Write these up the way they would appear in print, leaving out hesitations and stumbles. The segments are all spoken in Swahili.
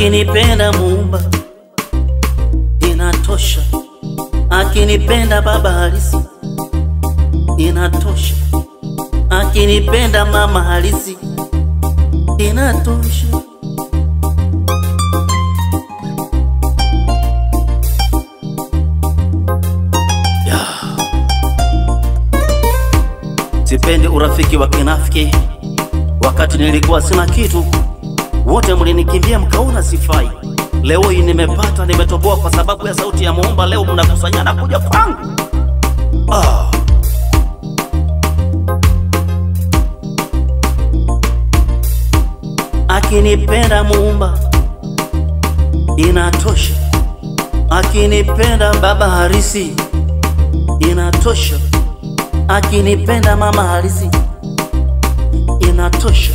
Akinipenda Muumba inatosha, akinipenda baba halisi inatosha, akinipenda mama halisi inatosha. Sipendi urafiki wa kinafiki. Wakati nilikuwa sina kitu, wote mlinikimbia mkaona sifai. Leo hii nimepata, nimetoboa kwa sababu ya sauti ya Muumba. Leo mnakusanyana kuja kwangu. Akinipenda Muumba inatosha, akinipenda baba harisi inatosha, akinipenda mama harisi inatosha.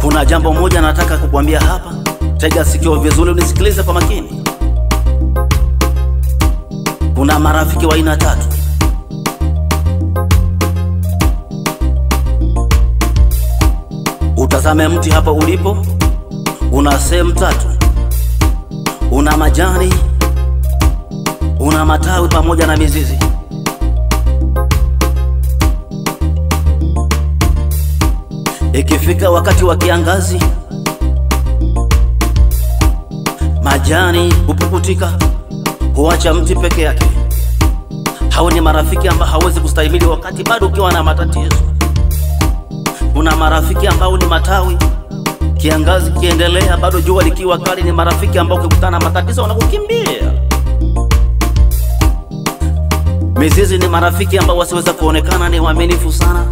Kuna jambo moja nataka kukwambia hapa, tega sikio vizuri unisikilize kwa makini. Kuna marafiki wa aina tatu. Utazame mti hapa ulipo, una sehemu tatu. Una majani, una matawi pamoja na mizizi. Ikifika wakati wa kiangazi, majani hupukutika, huacha mti peke yake. Hao ni marafiki ambao hawezi kustahimili wakati bado ukiwa na matatizo. Kuna marafiki ambao ni matawi, kiangazi kiendelea, bado jua likiwa kali, ni marafiki ambao ukikutana na matatizo wanakukimbia. Mizizi ni marafiki ambao wasiweza kuonekana, ni waaminifu sana.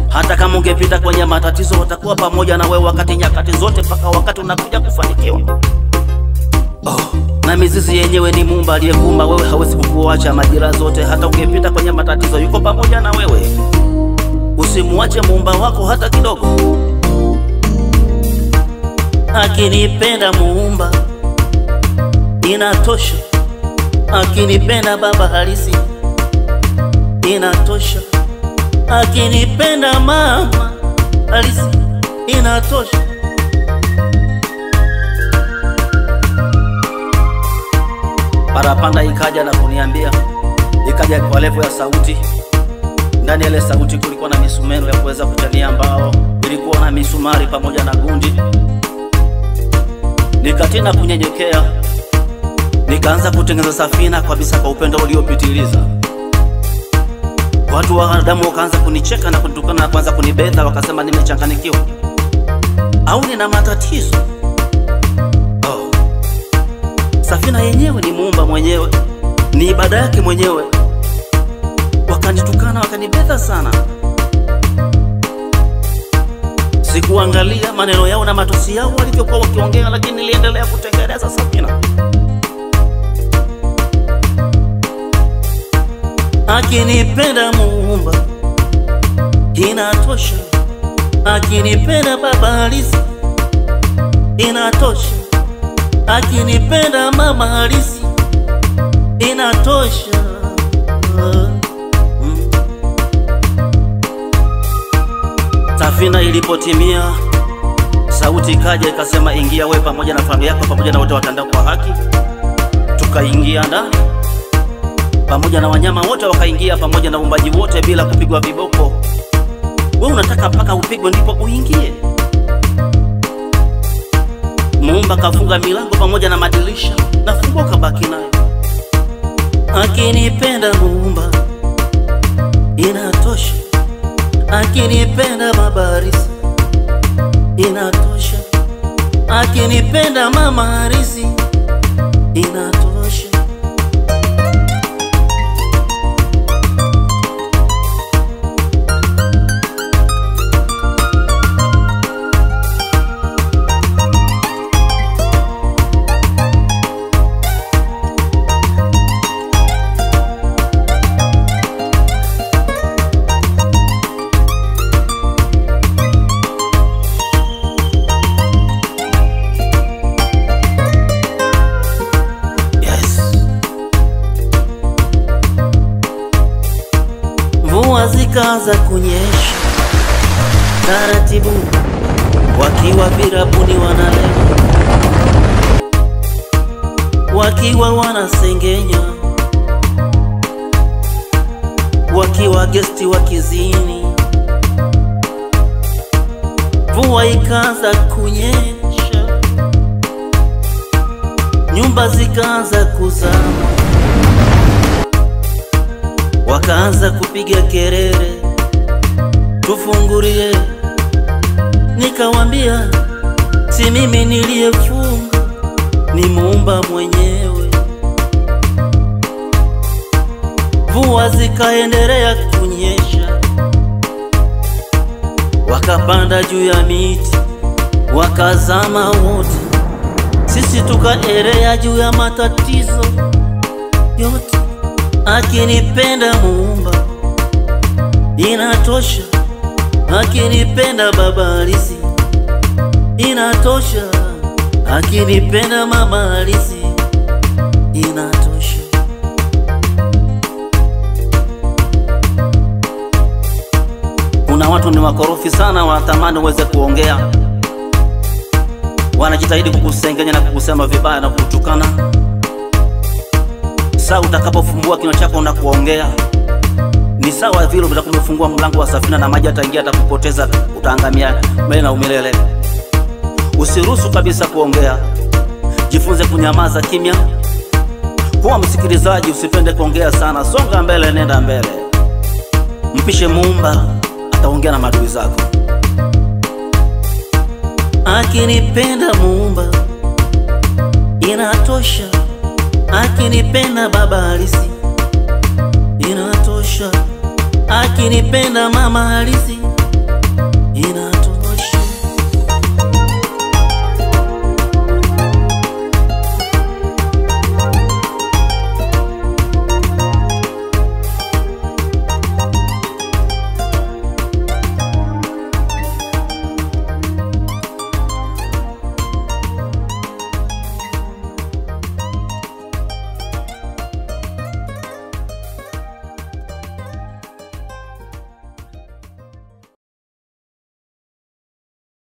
Hata kama ungepita kwenye matatizo watakuwa pamoja na wewe wakati nyakati zote, mpaka wakati unakuja kufanikiwa. Na mizizi yenyewe ni Muumba aliyekuumba wewe, hawezi kukuacha majira zote. Hata ungepita kwenye matatizo yuko pamoja na wewe. Usimuache Muumba wako hata kidogo. Akinipenda Muumba inatosha, akinipenda baba halisi inatosha, akinipenda mama halisi inatosha. Parapanda ikaja na kuniambia, ikaja kwa level ya sauti. Ndani ya ile sauti kulikuwa na misumeno ya kuweza kuchania mbao, ilikuwa na misumari pamoja na gundi. Nikatina kunyenyekea, nikaanza kutengeneza safina kabisa kwa upendo uliopitiliza. Watu wa Adamu wakaanza kunicheka na kunitukana na kuanza kunibeza, wakasema nimechanganyikiwa au nina matatizo. Safina yenyewe ni Muumba mwenyewe, ni ibada yake mwenyewe. Wakanitukana, wakanibeza sana. Sikuangalia maneno yao na matusi yao walivyokuwa wakiongea, lakini niliendelea kutengeneza safina. Akinipenda Muumba inatosha, akinipenda baba halisi inatosha, akinipenda mama halisi inatosha. Safina ilipotimia, sauti ikaja ikasema, ingia wewe pamoja na familia yako pamoja na wote watanda kwa haki. Tukaingia ndani pamoja na wanyama wote, wakaingia pamoja na umbaji wote bila kupigwa viboko. Wewe unataka mpaka upigwe ndipo uingie? Muumba kafunga milango pamoja na madirisha, na funguo kabaki nayo. Akinipenda Muumba inatosha, akinipenda baba harisi inatosha, akinipenda mama harisi inatosha. Zikaanza kunyesha, taratibu, wakiwa virabuni wanalewa, wakiwa wanasengenya, wakiwa gesti wakizini. Mvua ikaanza kunyesha, nyumba zikaanza kuzama, wakaanza kupiga kelele, tufungulie. Nikawambia si mimi niliyefunga, ni Muumba mwenyewe. Mvua zikaendelea kunyesha, wakapanda juu ya miti, wakazama wote. Sisi tukaelea juu ya matatizo yote. Akinipenda Muumba inatosha, akinipenda baba halisi inatosha, akinipenda mama halisi inatosha. Kuna watu ni wakorofi sana, wanatamani uweze kuongea, wanajitahidi kukusengenya na kukusema vibaya na kukutukana. Saa utakapofumbua kinywa chako na kuongea, ni sawa vile utakumefungua mlango wa safina na maji yataingia, atakupoteza, utaangamia milele na umilele. Usiruhusu kabisa kuongea, jifunze kunyamaza kimya. Kuwa msikilizaji, usipende kuongea sana. Songa mbele, nenda mbele, mpishe Muumba, ataongea na maadui zako. Akinipenda Muumba inatosha, akinipenda baba halisi inatosha, akinipenda mama halisi inatosha.